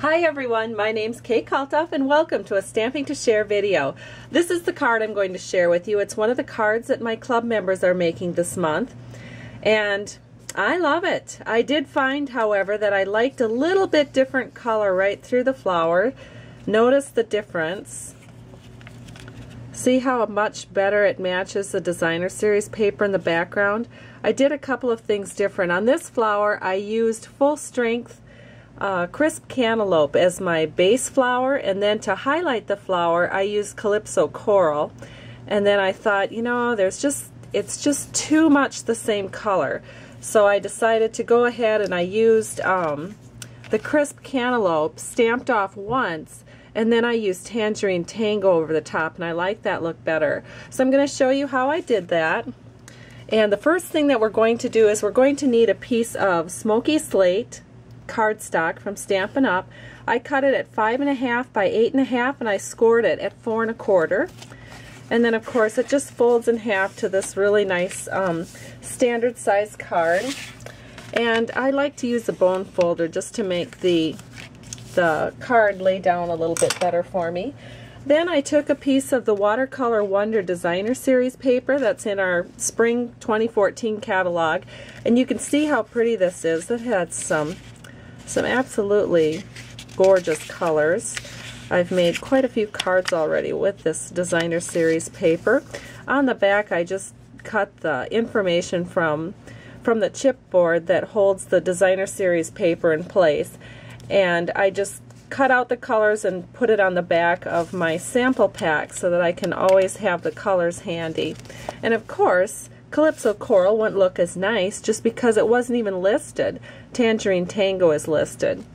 Hi everyone, my name's Kay Kalthoff and welcome to a Stamping to Share video. This is the card I'm going to share with you. It's one of the cards that my club members are making this month and I love it. I did find, however, that I liked a little bit different color right through the flower. Notice the difference. See how much better it matches the designer series paper in the background? I did a couple of things different. On this flower I used full strength crisp cantaloupe as my base flower, and then to highlight the flower I used Calypso Coral. And then I thought, you know, it's just too much the same color. So I decided to go ahead and I used the crisp cantaloupe stamped off once, and then I used Tangerine Tango over the top, and I like that look better. So I'm going to show you how I did that. And the first thing that we're going to do is we're going to need a piece of Smoky Slate cardstock from Stampin' Up. I cut it at 5.5 by 8.5 and I scored it at 4 1/4. And then of course it just folds in half to this really nice standard size card. And I like to use a bone folder just to make the card lay down a little bit better for me. Then I took a piece of the Watercolor Wonder Designer Series paper that's in our Spring 2014 catalog, and you can see how pretty this is. It had some absolutely gorgeous colors. I've made quite a few cards already with this designer series paper. On the back I just cut the information from the chipboard that holds the designer series paper in place, and I just cut out the colors and put it on the back of my sample pack so that I can always have the colors handy. And of course Calypso Coral wouldn't look as nice just because it wasn't even listed. Tangerine Tango is listed.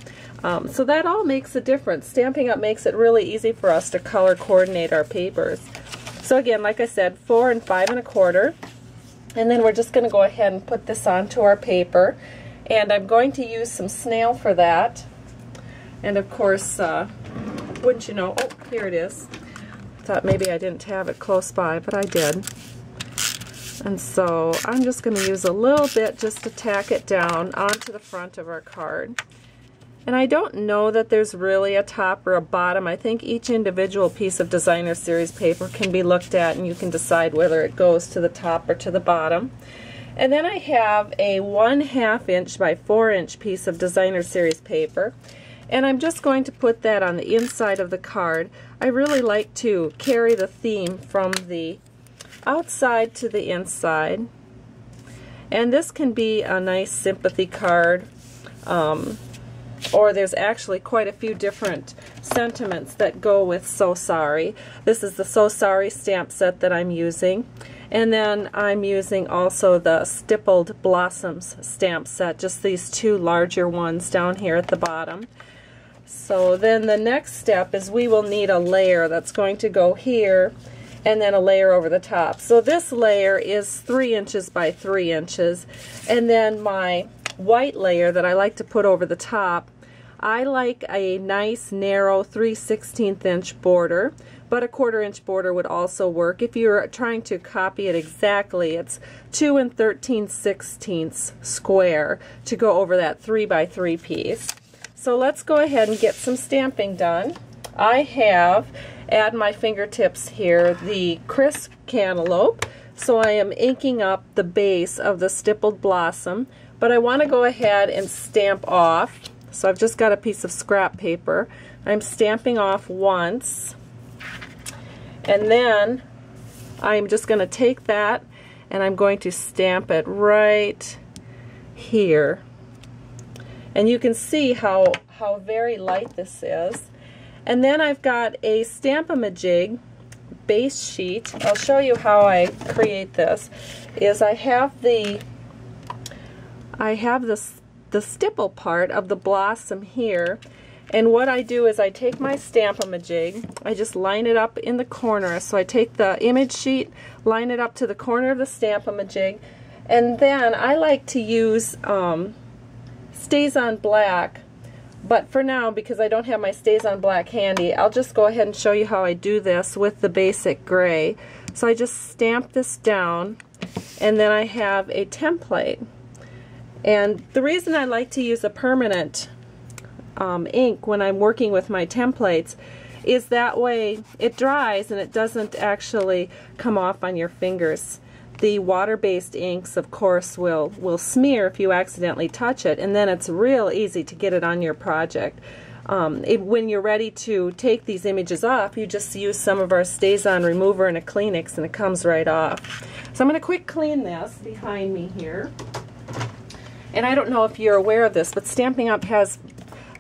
So that all makes a difference. Stampin' Up makes it really easy for us to color coordinate our papers. So again, like I said, 4 and 5 1/4. And then we're just going to go ahead and put this onto our paper. And I'm going to use some snail for that. And of course, wouldn't you know, oh, here it is. Thought maybe I didn't have it close by, but I did. And so I'm just going to use a little bit just to tack it down onto the front of our card. And I don't know that there's really a top or a bottom. I think each individual piece of designer series paper can be looked at and you can decide whether it goes to the top or to the bottom. And then I have a 1/2 inch by 4 inch piece of designer series paper, and I'm just going to put that on the inside of the card. I really like to carry the theme from the outside to the inside, and this can be a nice sympathy card, or there's actually quite a few different sentiments that go with So Sorry. This is the So Sorry stamp set that I'm using, and then I'm using also the Stippled Blossoms stamp set, just these two larger ones down here at the bottom. So then the next step is we will need a layer that's going to go here and then a layer over the top. So this layer is 3 inches by 3 inches, and then my white layer that I like to put over the top, I like a nice narrow 3/16 inch border, but a 1/4 inch border would also work. If you're trying to copy it exactly, it's 2 13/16 square to go over that 3 by 3 piece. So let's go ahead and get some stamping done. I have at my fingertips here the crisp cantaloupe, so I am inking up the base of the Stippled Blossom, but I want to go ahead and stamp off. So I've just got a piece of scrap paper. I'm stamping off once, and then I'm just going to take that and I'm going to stamp it right here. And you can see how very light this is. And then I've got a Stamp-a-ma-jig base sheet. I'll show you how I create this. I have the stipple part of the blossom here, and what I do is I take my Stamp-a-ma-jig, I just line it up in the corner. So I take the image sheet, line it up to the corner of the Stamp-a-ma-jig, and then I like to use Stays on Black. But for now, because I don't have my Stays on Black handy, I'll just go ahead and show you how I do this with the basic gray. So I just stamp this down, and then I have a template. And the reason I like to use a permanent ink when I'm working with my templates is that way it dries and it doesn't actually come off on your fingers. The water-based inks, of course, will smear if you accidentally touch it, and then it's real easy to get it on your project. When you're ready to take these images off, you just use some of our Stays-On remover and a Kleenex and it comes right off. So I'm going to quick clean this behind me here. And I don't know if you're aware of this, but Stampin' Up! Has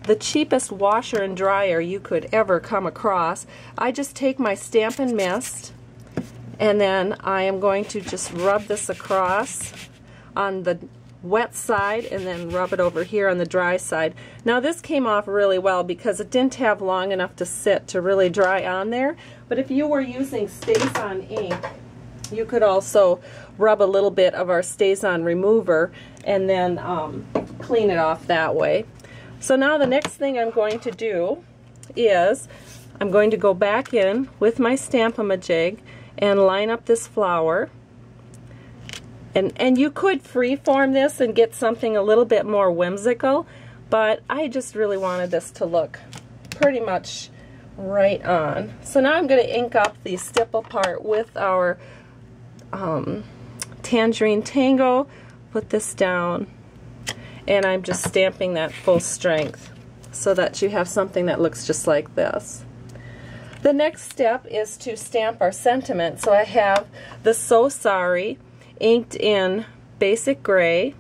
the cheapest washer and dryer you could ever come across. I just take my Stampin' Mist and then I am going to just rub this across on the wet side and then rub it over here on the dry side. Now this came off really well because it didn't have long enough to sit to really dry on there, but if you were using Stays-On ink, you could also rub a little bit of our Stays-On remover and then clean it off that way. So now the next thing I'm going to do is I'm going to go back in with my Stamp-a-ma-jig and line up this flower. And you could freeform this and get something a little bit more whimsical, but I just really wanted this to look pretty much right on. So now I'm going to ink up the stipple part with our Tangerine Tango, put this down, and I'm just stamping that full strength so that you have something that looks just like this. The next step is to stamp our sentiment. So I have the So Sorry inked in basic gray,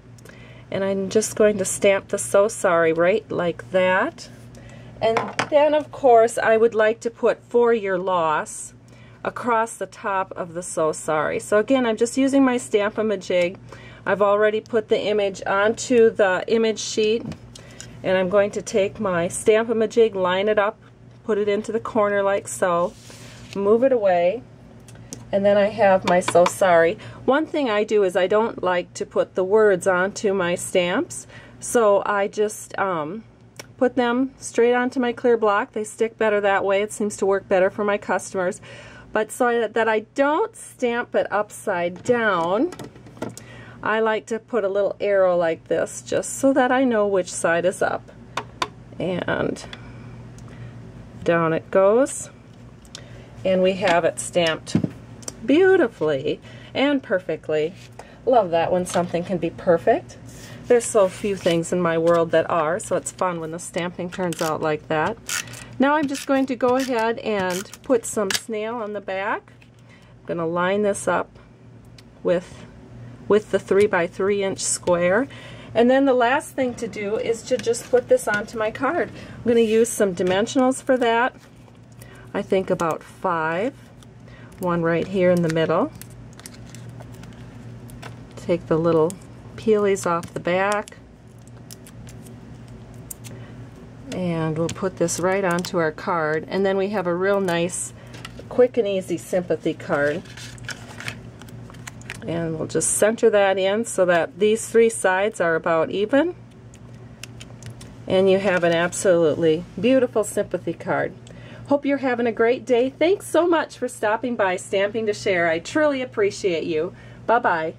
and I'm just going to stamp the So Sorry right like that. And then of course I would like to put For Your Loss across the top of the So Sorry. So again, I'm just using my Stamp-a-ma-jig. I've already put the image onto the image sheet, and I'm going to take my Stamp-a-ma-jig, line it up, put it into the corner like so, move it away, and then I have my So Sorry. One thing I do is I don't like to put the words onto my stamps, so I just put them straight onto my clear block. They stick better that way. It seems to work better for my customers. But so that I don't stamp it upside down, I like to put a little arrow like this just so that I know which side is up. And down it goes. And we have it stamped beautifully and perfectly. Love that when something can be perfect. There's so few things in my world that are, so it's fun when the stamping turns out like that. Now I'm just going to go ahead and put some snail on the back. I'm going to line this up with the 3x3 inch square. And then the last thing to do is to just put this onto my card. I'm going to use some dimensionals for that. I think about 5. One right here in the middle. Take the little peelies off the back. And we'll put this right onto our card. And then we have a real nice, quick and easy Sympathy card. And we'll just center that in so that these 3 sides are about even. And you have an absolutely beautiful Sympathy card. Hope you're having a great day. Thanks so much for stopping by Stamping to Share. I truly appreciate you. Bye-bye.